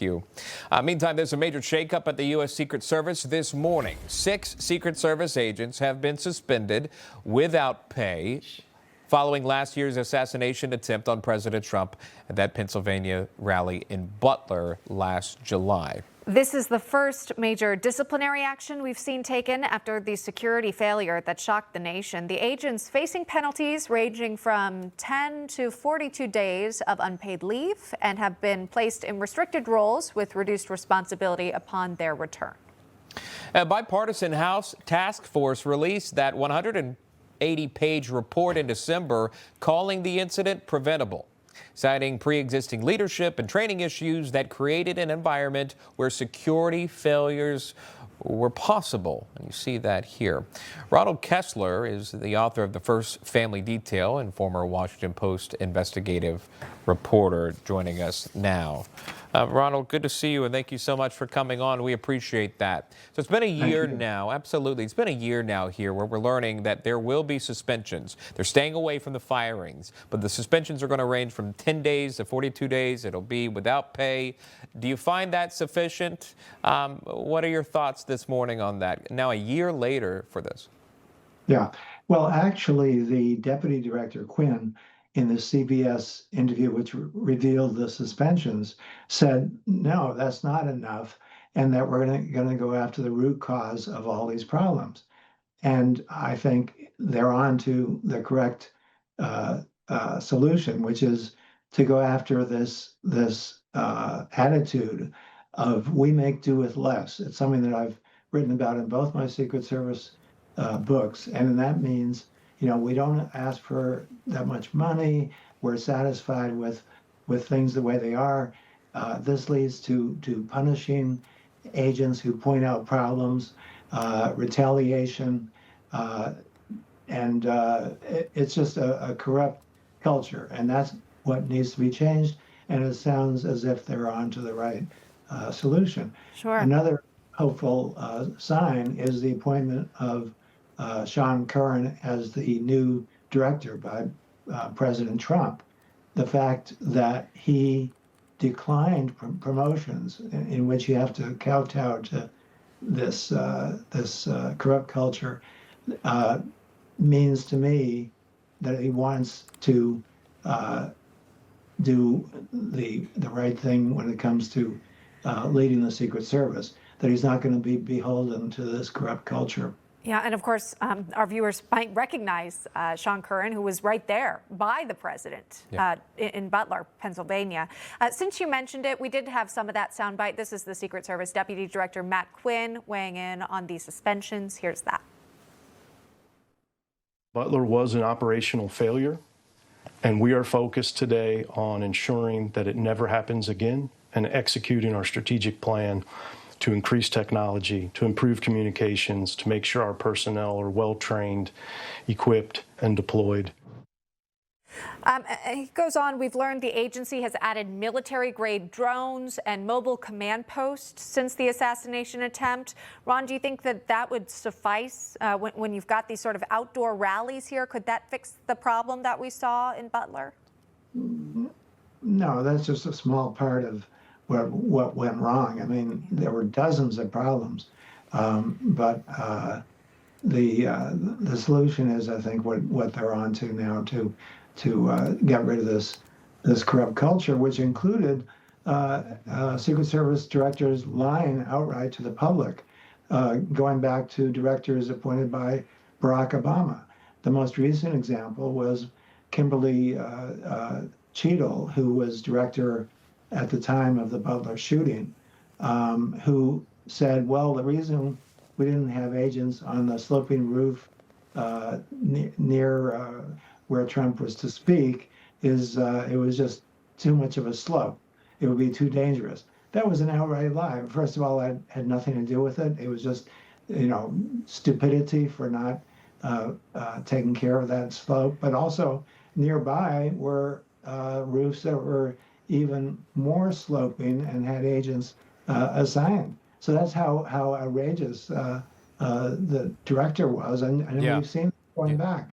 You. Meantime, there's a major shakeup at the U.S. Secret Service this morning. 6 Secret Service agents have been suspended without pay following last year's assassination attempt on President Trump at that Pennsylvania rally in Butler last July. This is the first major disciplinary action we've seen taken after the security failure that shocked the nation. The agents facing penalties ranging from 10 to 42 days of unpaid leave and have been placed in restricted roles with reduced responsibility upon their return. A bipartisan House task force released that 180-page report in December calling the incident preventable, citing pre-existing leadership and training issues that created an environment where security failures were possible. And you see that here. Ronald Kessler is the author of The First Family Detail and former Washington Post investigative reporter, joining us now. Ronald, good to see you, and thank you so much for coming on. We appreciate that. So it's been a year now, absolutely. It's been a year now here where we're learning that there will be suspensions. They're staying away from the firings, but the suspensions are going to range from 10 days to 42 days. It'll be without pay. Do you find that sufficient? What are your thoughts this morning on that? Now, a year later for this. Yeah, well, actually, the Deputy Director Quinn, in the CBS interview, which revealed the suspensions, said, no, that's not enough, and that we're going to go after the root cause of all these problems. And I think they're on to the correct solution, which is to go after this attitude of we make do with less. It's something that I've written about in both my Secret Service books, and that means, you know, we don't ask for that much money. We're satisfied with things the way they are. This leads to punishing agents who point out problems, retaliation, and it's just a corrupt culture, and that's what needs to be changed. And it sounds as if they're on to the right solution. Sure. Another hopeful sign is the appointment of Sean Curran as the new director by President Trump. The fact that he declined promotions in which you have to kowtow to this corrupt culture means to me that he wants to do the right thing when it comes to leading the Secret Service, that he's not going to be beholden to this corrupt culture. Yeah, and of course, our viewers might recognize Sean Curran, who was right there by the president in Butler, Pennsylvania. Since you mentioned it, we did have some of that soundbite. This is the Secret Service Deputy Director Matt Quinn weighing in on these suspensions. Here's that. Butler was an operational failure, and we are focused today on ensuring that it never happens again and executing our strategic plan to increase technology, to improve communications, to make sure our personnel are well-trained, equipped, and deployed. He goes on, we've learned the agency has added military-grade drones and mobile command posts since the assassination attempt. Ron, do you think that that would suffice when you've got these sort of outdoor rallies here? Could that fix the problem that we saw in Butler? No, that's just a small part of what went wrong. I mean, there were dozens of problems, but the solution is, I think, what they're on to now to get rid of this corrupt culture, which included Secret Service directors lying outright to the public, going back to directors appointed by Barack Obama. The most recent example was Kimberly Cheadle, who was director at the time of the Butler shooting, who said, well, the reason we didn't have agents on the sloping roof near where Trump was to speak is it was just too much of a slope. It would be too dangerous. That was an outright lie. First of all, that had nothing to do with it. It was just, you know, stupidity for not taking care of that slope. But also nearby were roofs that were even more sloping and had agents assigned. So that's how outrageous the director was, and we've seen it going back.